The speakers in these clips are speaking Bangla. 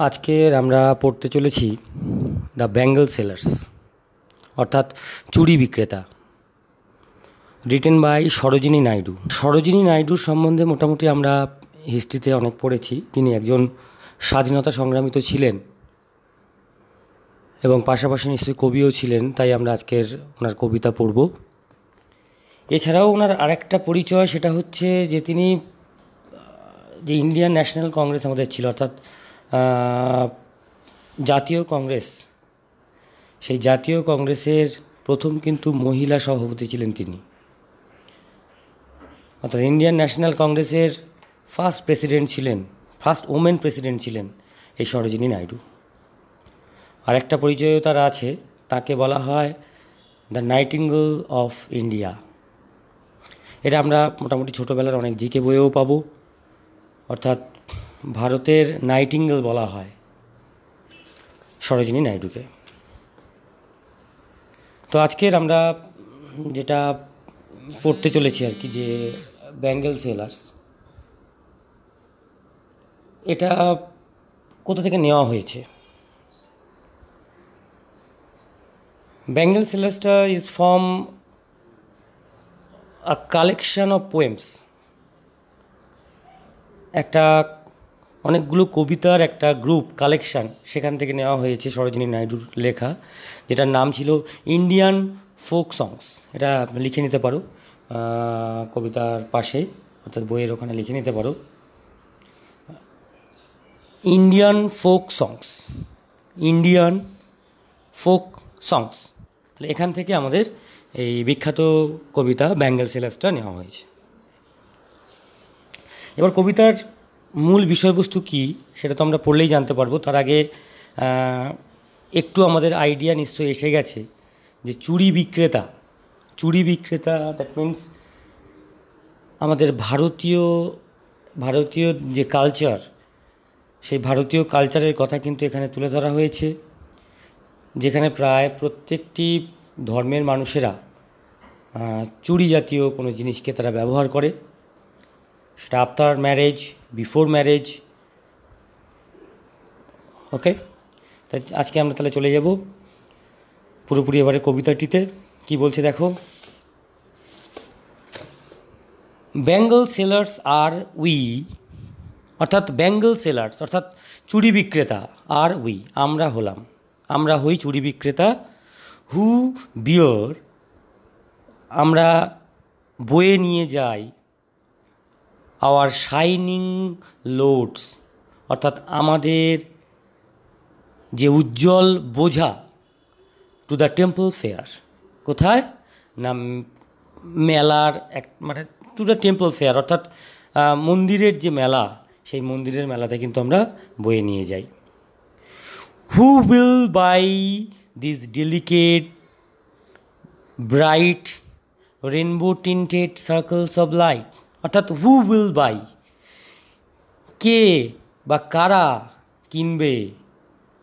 আজকের আমরা পড়তে চলেছি দ্য ব্যাঙ্গল সেলার্স, অর্থাৎ চুড়ি বিক্রেতা, রিটেন বাই সরোজিনী নাইডু। সরোজিনী নাইডুর সম্বন্ধে মোটামুটি আমরা হিস্ট্রিতে অনেক পড়েছি। তিনি একজন স্বাধীনতা সংগ্রামী তো ছিলেন এবং পাশাপাশি নিশ্চয়ই কবিও ছিলেন, তাই আমরা আজকের ওনার কবিতা পড়ব। এছাড়াও ওনার আরেকটা পরিচয়, সেটা হচ্ছে যে তিনি যে ইন্ডিয়ান ন্যাশনাল কংগ্রেস আমাদের ছিল, অর্থাৎ জাতীয় কংগ্রেস, সেই জাতীয় কংগ্রেসের প্রথম কিন্তু মহিলা সভাপতি ছিলেন তিনি। অর্থাৎ ইন্ডিয়ান ন্যাশনাল কংগ্রেসের ফার্স্ট প্রেসিডেন্ট ছিলেন, ফার্স্ট ওমেন প্রেসিডেন্ট ছিলেন এই সরোজিনী নাইডু। আরেকটা পরিচয়ও তার আছে, তাকে বলা হয় দ্য নাইটিঙ্গেল অফ ইন্ডিয়া। এটা আমরা মোটামুটি ছোটোবেলার অনেক জিকে বইয়েও পাবো। অর্থাৎ ভারতের নাইটিঙ্গেল বলা হয় সরোজিনী নাইডুকে। তো আজকের আমরা যেটা পড়তে চলেছি আর কি, যে ব্যাঙ্গল সেলার্স, এটা কোথা থেকে নেওয়া হয়েছে? ব্যাঙ্গল সেলার্সটা is from a collection of poems, একটা অনেকগুলো কবিতার একটা গ্রুপ কালেকশান, সেখান থেকে নেওয়া হয়েছে সরোজিনী নাইডুর লেখা, যেটার নাম ছিল ইন্ডিয়ান ফোক সংস। এটা লিখে নিতে পারো কবিতার পাশে, অর্থাৎ বইয়ের ওখানে লিখে নিতে পারো, ইন্ডিয়ান ফোক সংস, ইন্ডিয়ান ফোক সংস। তাহলে এখান থেকে আমাদের এই বিখ্যাত কবিতা ব্যাঙ্গল সেলার্সটা নেওয়া হয়েছে। এবার কবিতার মূল বিষয়বস্তু কী সেটা তো আমরা পড়লেই জানতে পারবো। তার আগে একটু আমাদের আইডিয়া নিশ্চয়ই এসে গেছে যে চুড়ি বিক্রেতা, চুড়ি বিক্রেতা দ্যাট মিনস আমাদের ভারতীয় যে কালচার, সেই ভারতীয় কালচারের কথা কিন্তু এখানে তুলে ধরা হয়েছে, যেখানে প্রায় প্রত্যেকটি ধর্মের মানুষেরা চুড়ি জাতীয় কোনো জিনিসকে তারা ব্যবহার করে, সেটা আফটার ম্যারেজ, বিফোর ম্যারেজ। ওকে, তাই আজকে আমরা তাহলে চলে যাব পুরোপুরি এবারে কবিতাটিতে। কি বলছে দেখো, ব্যাঙ্গল সেলার্স আর উই, অর্থাৎ ব্যাঙ্গল সেলার্স অর্থাৎ চুড়ি বিক্রেতা, আর উই আমরা হলাম, আমরা হই চুড়ি বিক্রেতা, হু বিয়র আমরা বয়ে নিয়ে যাই, আওয়ার শাইনিং লোডস অর্থাৎ আমাদের যে উজ্জ্বল বোঝা, টু দ্য টেম্পল ফেয়ার। কোথায় না মেলার মানে টু দ্য টেম্পল ফেয়ার অর্থাৎ মন্দিরের যে মেলা, সেই মন্দিরের মেলাতে কিন্তু আমরা বয়ে নিয়ে যাই। Who will buy this delicate bright rainbow tinted circles of light, অর্থাৎ হু উইল বাই, কে বা কারা কিনবে।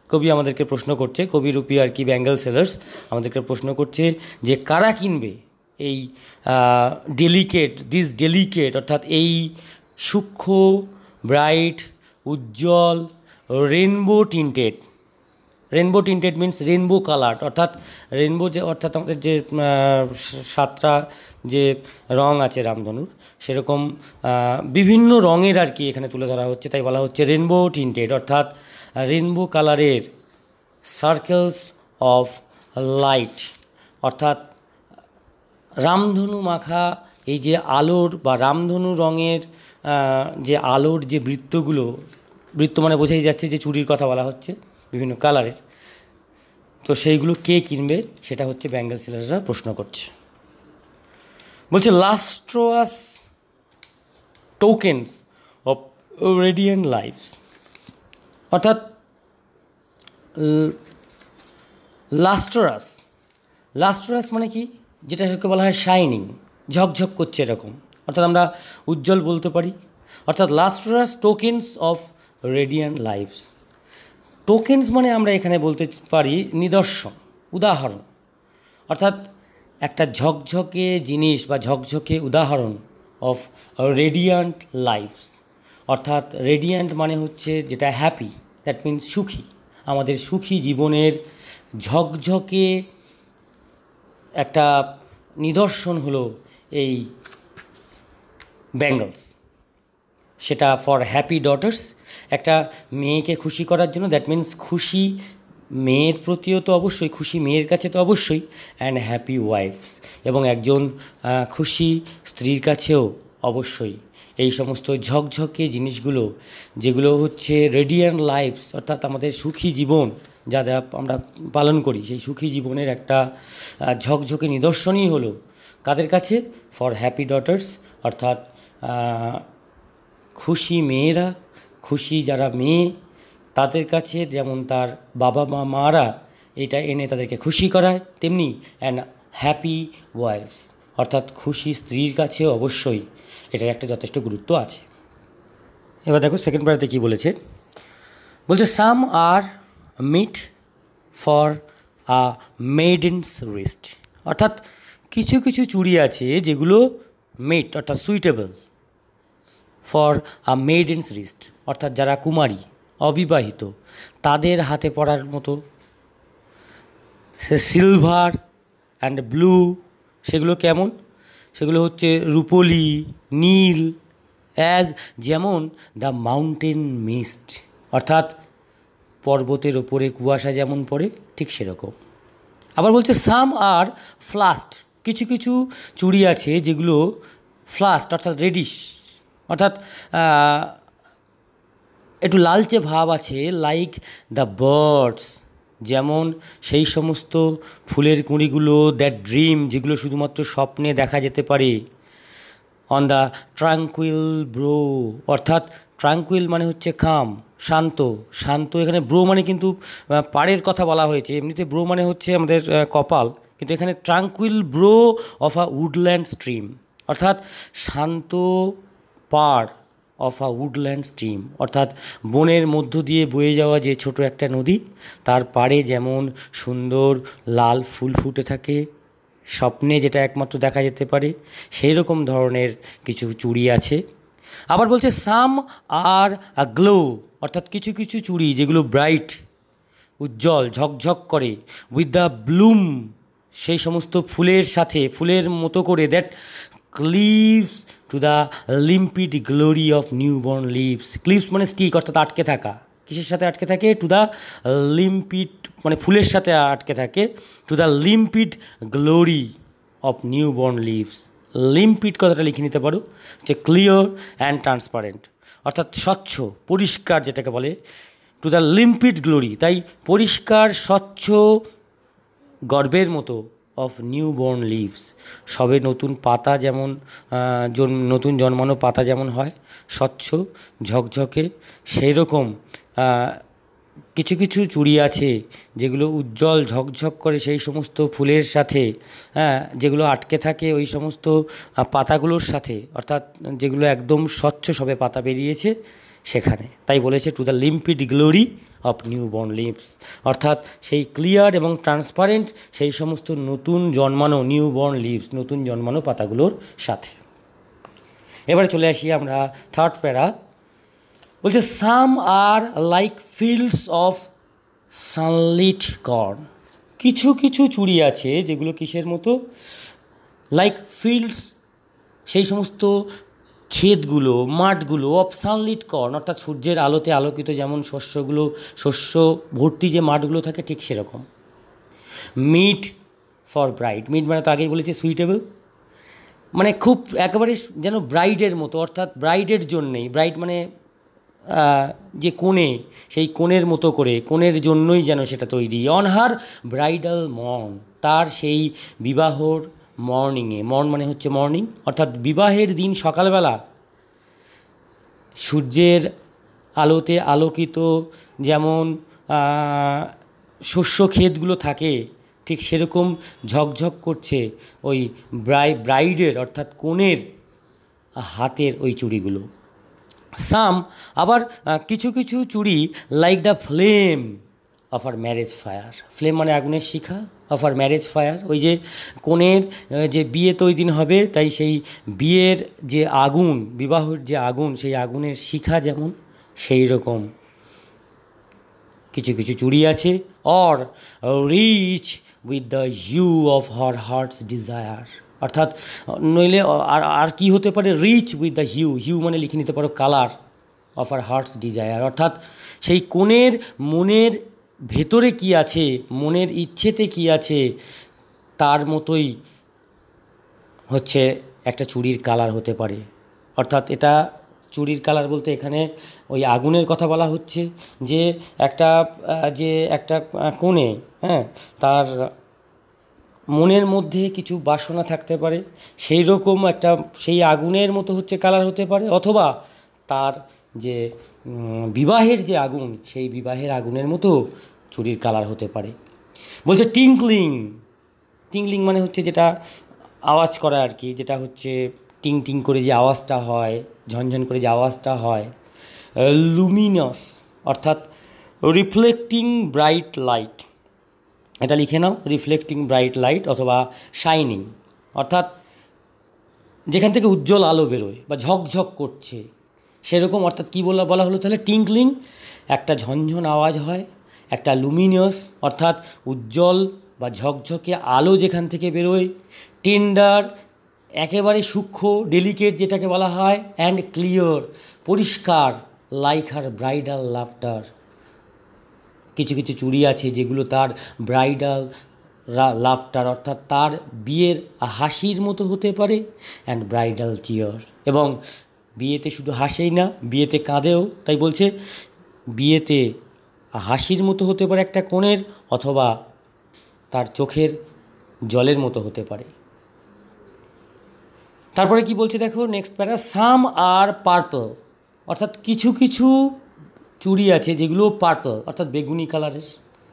কবি আমাদেরকে প্রশ্ন করছে, কবিরূপী আর কি ব্যাঙ্গল সেলার্স আমাদেরকে প্রশ্ন করছে যে কারা কিনবে এই ডেলিকেট অর্থাৎ এই সূক্ষ্ম, ব্রাইট, উজ্জ্বল, rainbow tinted means rainbow colour, অর্থাৎ রেনবো যে অর্থাৎ আমাদের যে 7টা যে রং আছে রামধনুর, সেরকম বিভিন্ন রঙের আর কি এখানে তুলে ধরা হচ্ছে, তাই বলা হচ্ছে রেনবো টিন্টেড, অর্থাৎ রেনবো কালারের সার্কেলস অফ লাইট, অর্থাৎ রামধনু মাখা এই যে আলোর বা রামধনু রঙের যে আলোর যে বৃত্ত মানে বোঝাই যাচ্ছে যে চুড়ির কথা বলা হচ্ছে বিভিন্ন কালারের। তো সেইগুলো কে কিনবে সেটা হচ্ছে ব্যাঙ্গল সেলার্সরা প্রশ্ন করছে। বলছে lustrous tokens of radiant lives, অর্থাৎ লাস্ট্রাস মানে কি, যেটাকে বলা হয় শাইনিং, ঝকঝক করছে এরকম, অর্থাৎ আমরা উজ্জ্বল বলতে পারি। অর্থাৎ lustrous tokens of radiant lives, tokens মানে আমরা এখানে বলতে পারি নিদর্শন, উদাহরণ, অর্থাৎ একটা ঝকঝকে জিনিস বা ঝকঝকে উদাহরণ অফ রেডিয়েন্ট লাইফস, অর্থাৎ রেডিয়েন্ট মানে হচ্ছে যেটা হ্যাপি, দ্যাট মিন্স সুখী। আমাদের সুখী জীবনের ঝকঝকে একটা নিদর্শন হলো এই ব্যাঙ্গলস। সেটা ফর হ্যাপি ডটার্স, একটা মেয়েকে খুশি করার জন্য, দ্যাট মিন্স খুশি মেয়ের প্রতিও তো অবশ্যই, খুশি মেয়ের কাছে তো অবশ্যই, অ্যান্ড হ্যাপি ওয়াইফস, এবং একজন খুশি স্ত্রীর কাছেও অবশ্যই। এই সমস্ত ঝকঝকে জিনিসগুলো যেগুলো হচ্ছে রেডিয়ান্ট লাইফস, অর্থাৎ আমাদের সুখী জীবন যা যা আমরা পালন করি, সেই সুখী জীবনের একটা ঝকঝকে নিদর্শনই হলো কাদের কাছে? ফর হ্যাপি ডটার্স, অর্থাৎ খুশি মেয়েরা, খুশি যারা মেয়ে তাদের কাছে যেমন তার বাবা মারা এটা এনে তাদেরকে খুশি করায়, তেমনি অ্যান্ড হ্যাপি ওয়াইফস, অর্থাৎ খুশি স্ত্রীর কাছেও অবশ্যই এটার একটা যথেষ্ট গুরুত্ব আছে। এবার দেখো সেকেন্ড প্যারাতে কী বলেছে। বলছে some R meet for a মেডেন্স wrist, অর্থাৎ কিছু কিছু চুড়ি আছে যেগুলো মেট অর্থাৎ সুইটেবল ফর আ মেডেন্স রিস্ট, অর্থাৎ যারা কুমারী অবিবাহিত তাদের হাতে পরার মতো। সে সিলভার অ্যান্ড ব্লু, সেগুলো কেমন? সেগুলো হচ্ছে রূপলি, নীল, অ্যাজ যেমন দ্য মাউন্টেন মিস্ট, অর্থাৎ পর্বতের ওপরে কুয়াশা যেমন পড়ে ঠিক সেরকম। আবার বলছে সাম আর ফ্লাস্ট, কিছু কিছু চুড়ি আছে যেগুলো ফ্লাস্ট অর্থাৎ রেডিশ, অর্থাৎ একটু লালচে ভাব আছে, লাইক দ্য বার্ডস, যেমন সেই সমস্ত ফুলের কুঁড়িগুলো, দ্যাট ড্রিম, যেগুলো শুধুমাত্র স্বপ্নে দেখা যেতে পারে। অন দ্য ট্রাঙ্কুইল ব্রো, অর্থাৎ ট্রাঙ্কুইল মানে হচ্ছে কাম, শান্ত, শান্ত। এখানে ব্রো মানে কিন্তু পাড়ের কথা বলা হয়েছে, এমনিতে ব্রো মানে হচ্ছে আমাদের কপাল, কিন্তু এখানে tranquil bro of a woodland stream, অর্থাৎ শান্ত পাড় অফ আ উডল্যান্ড স্ট্রিম, অর্থাৎ বনের মধ্য দিয়ে বয়ে যাওয়া যে ছোট একটা নদী, তার পাড়ে যেমন সুন্দর লাল ফুল ফুটে থাকে, স্বপ্নে যেটা একমাত্র দেখা যেতে পারে, সেই রকম ধরনের কিছু চুড়ি আছে। আবার বলছে সাম আর আ গ্লো, অর্থাৎ কিছু কিছু চুড়ি যেগুলো ব্রাইট, উজ্জ্বল, ঝকঝক করে, উইথ দ্য ব্লুম, সেই সমস্ত ফুলের সাথে, ফুলের মতো করে, that cleaves to the limpid glory of newborn leaves. Cleaves মানে স্টিক, অর্থাৎ আটকে থাকা। কিসের সাথে আটকে থাকে? টু দ্য লিম্পিড মানে ফুলের সাথে আটকে থাকে, to the limpid glory of newborn leaves. Limpid কথাটা লিখে নিতে পারো, যে ক্লিয়ার অ্যান্ড ট্রান্সপারেন্ট, অর্থাৎ স্বচ্ছ, পরিষ্কার যেটাকে বলে, টু দ্য লিম্পিড গ্লোরি, তাই পরিষ্কার স্বচ্ছ গর্বের মতো, অফ নিউ বর্ন লিভস, সবে নতুন পাতা যেমন, নতুন জন্মানো পাতা যেমন হয় স্বচ্ছ ঝকঝকে, সেই রকম কিছু কিছু চুড়ি আছে যেগুলো উজ্জ্বল ঝকঝক করে সেই সমস্ত ফুলের সাথে, যেগুলো আটকে থাকে ওই সমস্ত পাতাগুলোর সাথে, অর্থাৎ যেগুলো একদম স্বচ্ছ সবে পাতা বেরিয়েছে সেখানে। তাই বলেছে to the limpid glory of newborn leaves, অর্থাৎ সেই ক্লিয়ার এবং ট্রান্সপারেন্ট সেই সমস্ত নতুন জন্মানো নিউবর্ন লিভস, নতুন জন্মানো পাতাগুলোর সাথে। এবারে চলে আসি আমরা থার্ড প্যারা। বলছে some are like fields of sunlit corn, কিছু কিছু চুড়ি আছে যেগুলো কিসের মতো? লাইক ফিল্ডস, সেই সমস্ত ক্ষেতগুলো, মাঠগুলো, অফ সানলিট কর্ন, অর্থাৎ সূর্যের আলোতে আলোকিত, যেমন শস্যগুলো, শস্য ভর্তি যে মাঠগুলো থাকে ঠিক সেরকম। মিট ফর ব্রাইড, মিট মানে তো আগেই বলেছি সুইটেবল, মানে খুব একেবারে যেন ব্রাইডের মতো, অর্থাৎ ব্রাইডের জন্যেই, ব্রাইড মানে যে কোণে, সেই কোণের মতো করে, কোণের জন্যই যেন সেটা তৈরি। অন হার ব্রাইডাল মর্ন, তার সেই বিবাহর মর্নিংয়ে, মর্ন মানে হচ্ছে মর্নিং, অর্থাৎ বিবাহের দিন সকালবেলা সূর্যের আলোতে আলোকিত যেমন শস্য ক্ষেতগুলো থাকে ঠিক সেরকম ঝকঝক করছে ওই ব্রাইডের অর্থাৎ কনের হাতের ওই চুড়িগুলো। সাম আবার কিছু কিছু চুড়ি like the flame of her marriage fire, flame মানে আগুনের শিখা, অফ আর ম্যারেজ ফায়ার, ওই যে কনের যে বিয়ে তো ওই দিন হবে, তাই সেই বিয়ের যে আগুন, বিবাহের যে আগুন, সেই আগুনের শিখা যেমন সেই রকম কিছু কিছু চুড়ি আছে, or rich with the hue of her heart's desire, অর্থাৎ নইলে আর আর কী হতে পারে, rich with the hue, hue মানে লিখে নিতে পারো colour, of her heart's desire, অর্থাৎ সেই কনের মনের ভেতরে কি আছে, মনের ইচ্ছেতে কি আছে তার মতোই হচ্ছে একটা চুড়ির কালার হতে পারে। অর্থাৎ এটা চুড়ির কালার বলতে এখানে ওই আগুনের কথা বলা হচ্ছে, যে একটা কোণে, হ্যাঁ, তার মনের মধ্যে কিছু বাসনা থাকতে পারে, সেই রকম একটা সেই আগুনের মতো হচ্ছে কালার হতে পারে, অথবা তার যে বিবাহের যে আগুন, সেই বিবাহের আগুনের মতো চুড়ির কালার হতে পারে। বলছে টিংক্লিং, টিংলিং মানে হচ্ছে যেটা আওয়াজ করা আর কি, যেটা হচ্ছে টিং টিং করে যে আওয়াজটা হয়, ঝনঝন করে যে আওয়াজটা হয়। লুমিনাস অর্থাৎ রিফ্লেক্টিং ব্রাইট লাইট, এটা লিখে নাও, রিফ্লেক্টিং ব্রাইট লাইট অথবা শাইনিং, অর্থাৎ যেখান থেকে উজ্জ্বল আলো বেরোয় বা ঝকঝক করছে সেরকম, অর্থাৎ কী বলা হলো তাহলে, টিংক্লিং একটা ঝনঝন আওয়াজ হয়, একটা লুমিনিয়াস অর্থাৎ উজ্জ্বল বা ঝকঝকে আলো যেখান থেকে বেরোয়, টেন্ডার একেবারে সূক্ষ্ম ডেলিকেট যেটাকে বলা হয়, অ্যান্ড ক্লিয়ার পরিষ্কার, লাইক হার ব্রাইডাল লাফটার, কিছু কিছু চুড়ি আছে যেগুলো তার ব্রাইডাল লাফটার অর্থাৎ তার বিয়ের হাসির মতো হতে পারে, অ্যান্ড ব্রাইডাল টিয়ার, এবং বিয়েতে শুধু হাসেই না, বিয়েতে কাঁদেও। তাই বলছে বিয়েতে হাসির মতো হতে পারে একটা কনের, অথবা তার চোখের জলের মতো হতে পারে। তারপরে কি বলছে দেখো নেক্সট প্যারা, সাম আর পার্পল, অর্থাৎ কিছু কিছু চুড়ি আছে যেগুলো পার্পল অর্থাৎ বেগুনি কালারের,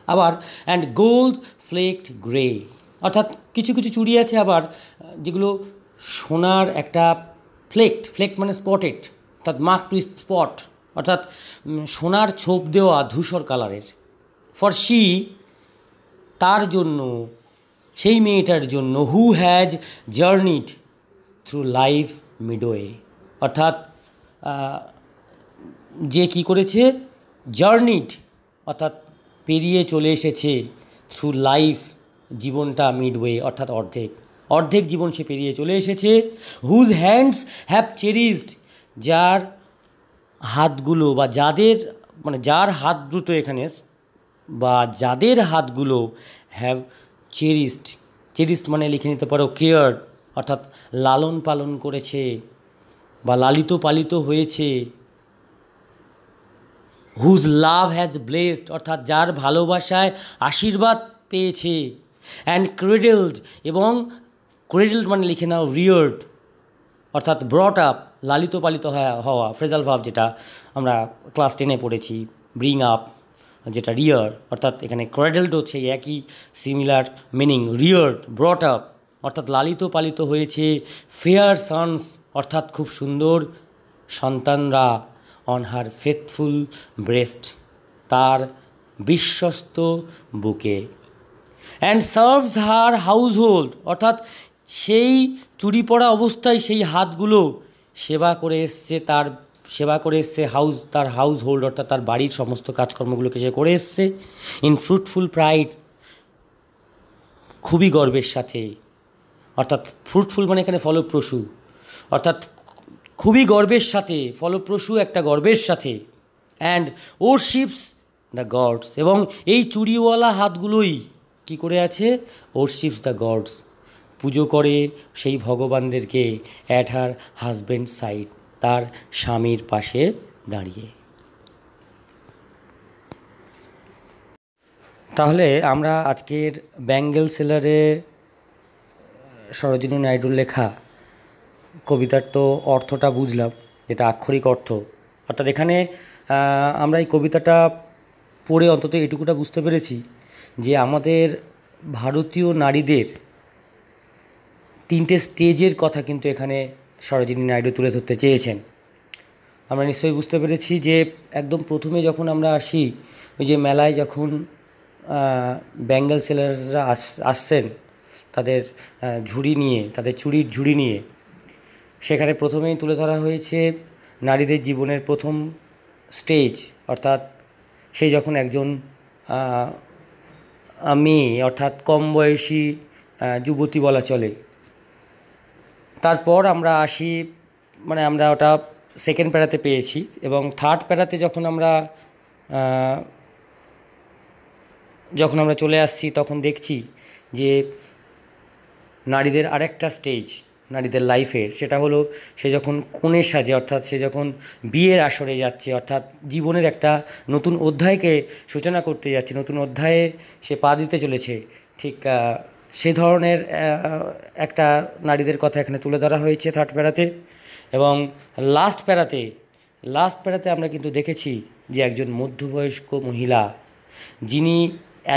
আবার অ্যান্ড গোল্ড ফ্লেকড গ্রে, অর্থাৎ কিছু কিছু চুড়ি আছে আবার যেগুলো সোনার একটা ফ্লেক্ট মানে স্পটেড, অর্থাৎ মার্ক টু স্পট, অর্থাৎ সোনার ছোপ দেওয়া ধূসর কালারের। ফর শি তার জন্য, সেই মেয়েটার জন্য, who has journeyed through life midway, অর্থাৎ যে কি করেছে, জার্নিড অর্থাৎ পেরিয়ে চলে এসেছে, থ্রু লাইফ জীবনটা মিডওয়ে অর্থাৎ অর্ধেক জীবন সে পেরিয়ে চলে এসেছে। হুজ হ্যান্ডস হ্যাভ চেরিজড, যার হাতগুলো বা যাদের মানে যার হাত দুটো এখানে বা যাদের হাতগুলো হ্যাভ চেরিজড মানে লিখে নিতে পারো কেয়ার, অর্থাৎ লালন পালন করেছে বা লালিত পালিত হয়েছে। হুজ লাভ হ্যাজ ব্লেসড, অর্থাৎ যার ভালোবাসায় আশীর্বাদ পেয়েছে। অ্যান্ড ক্রেডেলড, এবং ক্রেডেলড মানে লিখে নাও রিয়ার্ড, অর্থাৎ ব্রট আপ লালিত পালিত হওয়া, ফ্রেজাল ভার্ব যেটা আমরা ক্লাস 10-এ পড়েছি, ব্রিং আপ যেটা রিয়ার, অর্থাৎ এখানে ক্রেডেলড হচ্ছে একই সিমিলার মিনিং, রিয়ার্ড ব্রট আপ অর্থাৎ লালিত পালিত হয়েছে। ফেয়ার সন্স অর্থাৎ খুব সুন্দর সন্তানরা, অন হার ফেথফুল ব্রেস্ট তার বিশ্বস্ত বুকে। অ্যান্ড সার্ভস হার হাউসহোল্ড, অর্থাৎ সেই চুরি পরা অবস্থায় সেই হাতগুলো সেবা করে এসছে তার হাউস হোল্ড অর্থাৎ তার বাড়ির সমস্ত কাজকর্মগুলোকে সে করে এসছে। ইন ফ্রুটফুল প্রাইড, খুবই গর্বের সাথে, অর্থাৎ ফ্রুটফুল মানে এখানে ফলপ্রসূ, অর্থাৎ খুবই গর্বের সাথে, ফলপ্রসূ একটা গর্বের সাথে। অ্যান্ড ওরশিপস দ্য গডস, এবং এই চুড়িওয়ালা হাতগুলোই কি করে আছে, ওরশিপস দ্য গডস পুজো করে সেই ভগবানদেরকে, অ্যাট হার হাজব্যান্ড সাইড তার স্বামীর পাশে দাঁড়িয়ে। তাহলে আমরা আজকের ব্যাঙ্গেল সেলারে সরোজিনী নাইডুর লেখা কবিতার তো অর্থটা বুঝলাম, যেটা আক্ষরিক অর্থ, অর্থাৎ এখানে আমরা এই কবিতাটা পড়ে অন্তত এটুকুটা বুঝতে পেরেছি যে আমাদের ভারতীয় নারীদের 3টে স্টেজের কথা কিন্তু এখানে সরোজিনী নাইডু তুলে ধরতে চেয়েছেন। আমরা নিশ্চয়ই বুঝতে পেরেছি যে একদম প্রথমে যখন আমরা আসি, ওই যে মেলায় যখন ব্যাঙ্গেল সেলার্সরা আসছেন তাদের ঝুড়ি নিয়ে, তাদের চুড়ির ঝুড়ি নিয়ে, সেখানে প্রথমেই তুলে ধরা হয়েছে নারীদের জীবনের প্রথম স্টেজ, অর্থাৎ সে যখন একজন মেয়ে, অর্থাৎ কম বয়সী যুবতী বলা চলে। তারপর আমরা আসি, মানে আমরা ওটা সেকেন্ড প্যারাতে পেয়েছি, এবং থার্ড প্যারাতে যখন আমরা চলে আসছি তখন দেখছি যে নারীদের আরেকটা স্টেজ নারীদের লাইফের, সেটা হলো সে যখন কনের সাজে, অর্থাৎ সে যখন বিয়ের আসরে যাচ্ছে, অর্থাৎ জীবনের একটা নতুন অধ্যায়কে সূচনা করতে যাচ্ছে, নতুন অধ্যায়ে সে পা দিতে চলেছে। ঠিক সে ধরনের একটা নারীদের কথা এখানে তুলে ধরা হয়েছে থার্ড প্যারাতে। এবং লাস্ট প্যারাতে আমরা কিন্তু দেখেছি যে একজন মধ্যবয়স্ক মহিলা, যিনি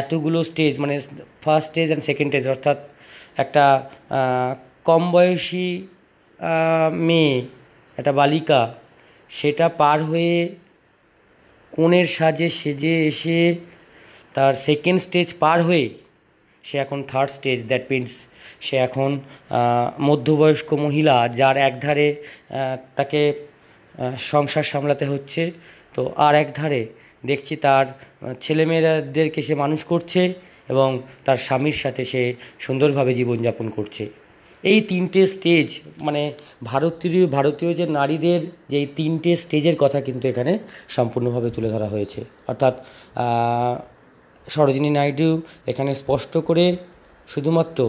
এতগুলো স্টেজ, মানে first stage and second stage, অর্থাৎ একটা কম বয়সী মেয়ে, একটা বালিকা, সেটা পার হয়ে কনের সাজে সেজে এসে তার সেকেন্ড স্টেজ পার হয়ে সে এখন থার্ড স্টেজ, দ্যাট মিনস সে এখন মধ্যবয়স্ক মহিলা, যার একধারে তাকে সংসার সামলাতে হচ্ছে, তো আর একধারে দেখছি তার ছেলেমেয়েদেরকে সে মানুষ করছে এবং তার স্বামীর সাথে সে সুন্দরভাবে জীবনযাপন করছে। এই তিনটে স্টেজ, মানে ভারতীয় যে নারীদের যে এই তিনটে স্টেজের কথা কিন্তু এখানে সম্পূর্ণভাবে তুলে ধরা হয়েছে। অর্থাৎ সরোজিনী নাইডু এখানে স্পষ্ট করে শুধুমাত্র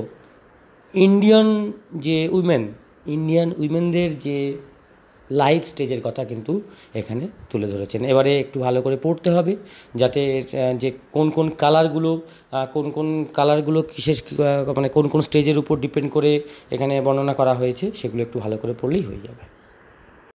ইন্ডিয়ান উইমেনদের যে লাইফ স্টেজের কথা কিন্তু এখানে তুলে ধরেছেন। এবারে একটু ভালো করে পড়তে হবে, যাতে যে কোন কোন কালারগুলো কিসের, মানে কোন স্টেজের উপর ডিপেন্ড করে এখানে বর্ণনা করা হয়েছে, সেগুলো একটু ভালো করে পড়লেই হয়ে যাবে।